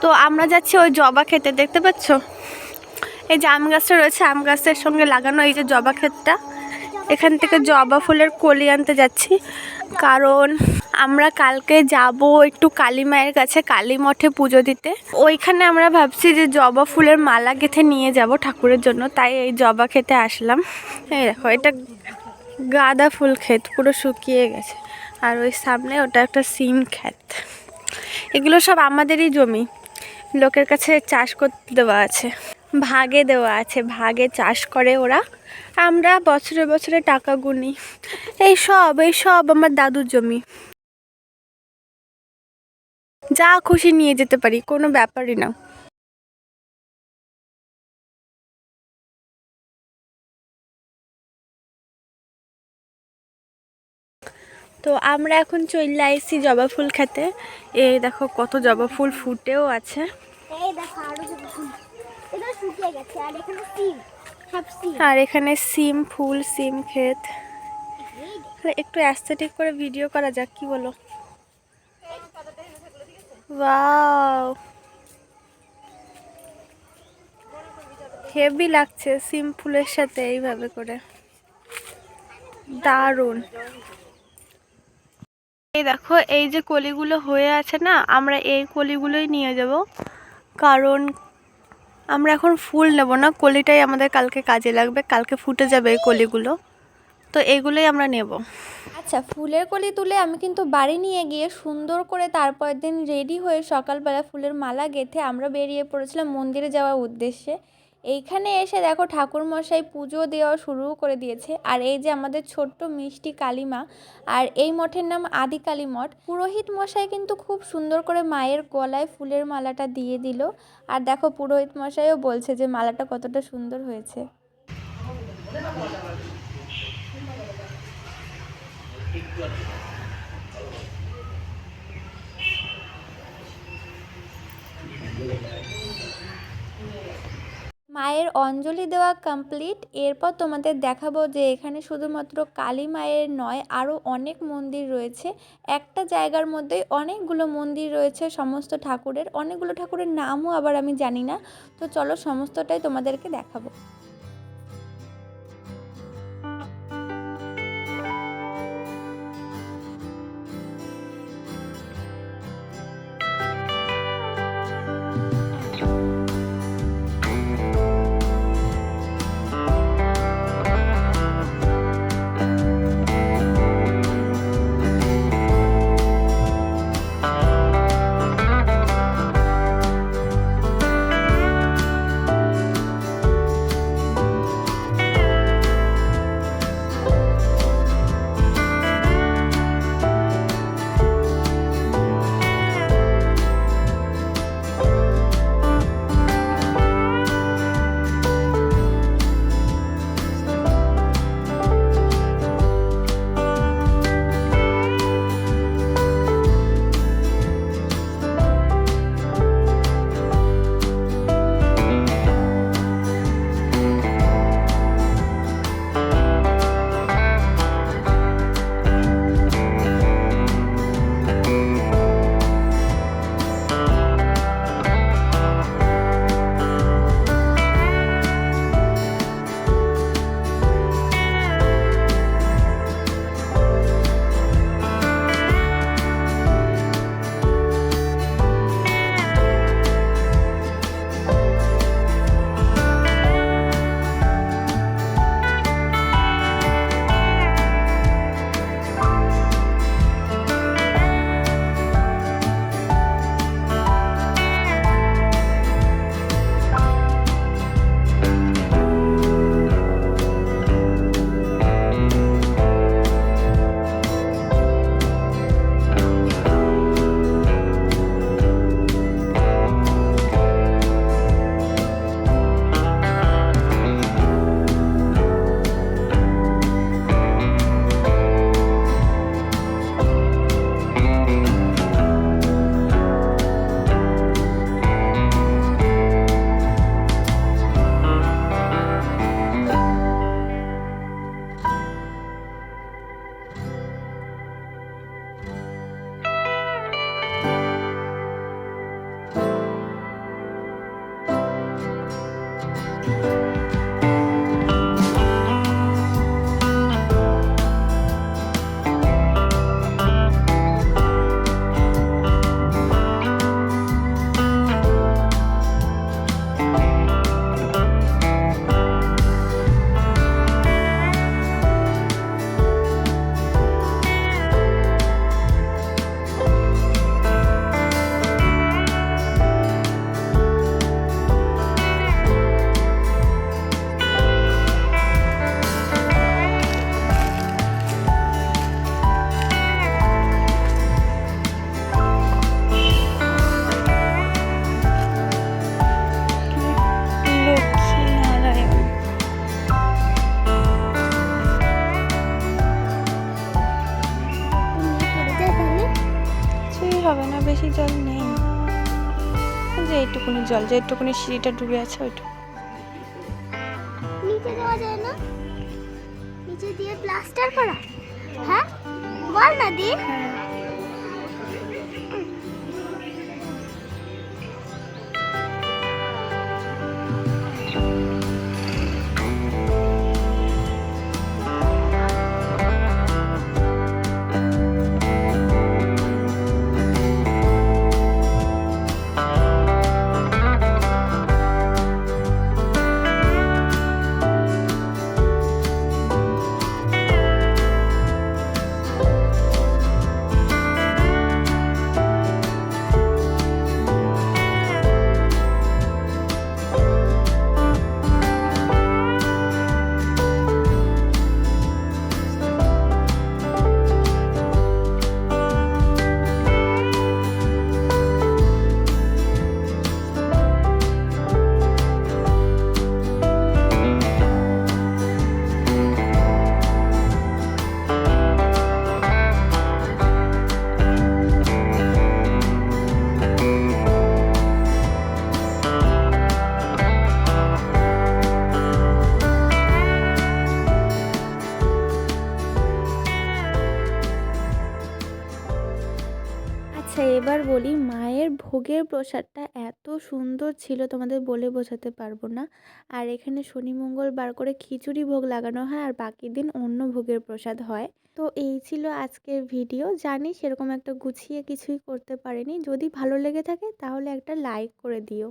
তো আমরা যাচ্ছি ওই জবা খেতে, দেখতে পাচ্ছ এই যে আম গাছটা রয়েছে, আম গাছের সঙ্গে লাগানো এই যে জবা ক্ষেতটা, এখান থেকে জবা ফুলের কলি আনতে যাচ্ছি। কারণ আমরা কালকে যাব একটু কালী মায়ের কাছে, কালী মঠে পুজো দিতে। ওইখানে আমরা ভাবছি যে জবা ফুলের মালা গেঁথে নিয়ে যাব ঠাকুরের জন্য, তাই এই জবা খেতে আসলাম। এই দেখো, এটা গাঁদা ফুল ক্ষেত, পুরো শুকিয়ে গেছে। আর ওই সামনে ওটা একটা সিম ক্ষেত। এগুলো সব আমাদেরই জমি, লোকের কাছে চাষ করতে দেওয়া আছে, ভাগে দেওয়া আছে, ভাগে চাষ করে ওরা, আমরা বছরে বছরে টাকা গুনি। এই সব আমার দাদুর জমি, যা খুশি নিয়ে যেতে পারি, কোনো ব্যাপারই না। তো আমরা এখন চলে আইছি জবা ফুল খেতে। এই দেখো কত জবা ফুল ফুটেও আছে। আর এখানে সিম ফুল, সিম ক্ষেত। একটু অ্যাস্থেটিক করে ভিডিও করা যাক, কি বলো? ওয়াও, হেভি লাগছে সিম ফুলের সাথে এইভাবে করে, দারুণ। এই দেখো, এই যে কলিগুলো হয়ে আছে না, আমরা এই কলিগুলোই নিয়ে যাব। কারণ আমরা এখন ফুল নেব না, কলিটাই আমাদের কালকে কাজে লাগবে, কালকে ফুটে যাবে এই কলিগুলো, তো এইগুলোই আমরা নেব। আচ্ছা, ফুলের কলি তুলে আমি কিন্তু বাড়ি নিয়ে গিয়ে সুন্দর করে তারপর দিন রেডি হয়ে সকালবেলা ফুলের মালা গেঁথে আমরা বেরিয়ে পড়েছিলাম মন্দিরে যাওয়ার উদ্দেশ্যে। এইখানে এসে দেখো ঠাকুরমশাই পুজো দেওয়া শুরু করে দিয়েছে। আর এই যে আমাদের ছোট্ট মিষ্টি কালীমা, আর এই মঠের নাম আদি কালী মঠ। পুরোহিত মশাই কিন্তু খুব সুন্দর করে মায়ের গলায় ফুলের মালাটা দিয়ে দিল। আর দেখো পুরোহিত মশাইও বলছে যে মালাটা কতটা সুন্দর হয়েছে। মায়ের অঞ্জলি দেওয়া কমপ্লিট। এরপর তোমাদের দেখাবো যে এখানে শুধুমাত্র কালী মায়ের নয়, আরও অনেক মন্দির রয়েছে। একটা জায়গার মধ্যেই অনেকগুলো মন্দির রয়েছে সমস্ত ঠাকুরের, অনেকগুলো ঠাকুরের নামও আবার আমি জানি না। তো চলো সমস্তটাই তোমাদেরকে দেখাবো। যে এইটুকুনি জল, যে এইটুকুনি সিঁড়িটা ডুবে আছে ওইটুকু। নিচে যাওয়া যায় না? নিচে দিয়ে প্লাস্টার করা? হ্যাঁ বল না দি। আচ্ছা এবার বলি, মায়ের ভোগের প্রসাদটা এত সুন্দর ছিল তোমাদের বলে বোঝাতে পারবো না। আর এখানে শনি মঙ্গলবার করে খিচুড়ি ভোগ লাগানো হয় আর বাকি দিন অন্য ভোগের প্রসাদ হয়। তো এই ছিল আজকের ভিডিও। জানি সেরকম একটা গুছিয়ে কিছুই করতে পারিনি। যদি ভালো লেগে থাকে তাহলে একটা লাইক করে দিও।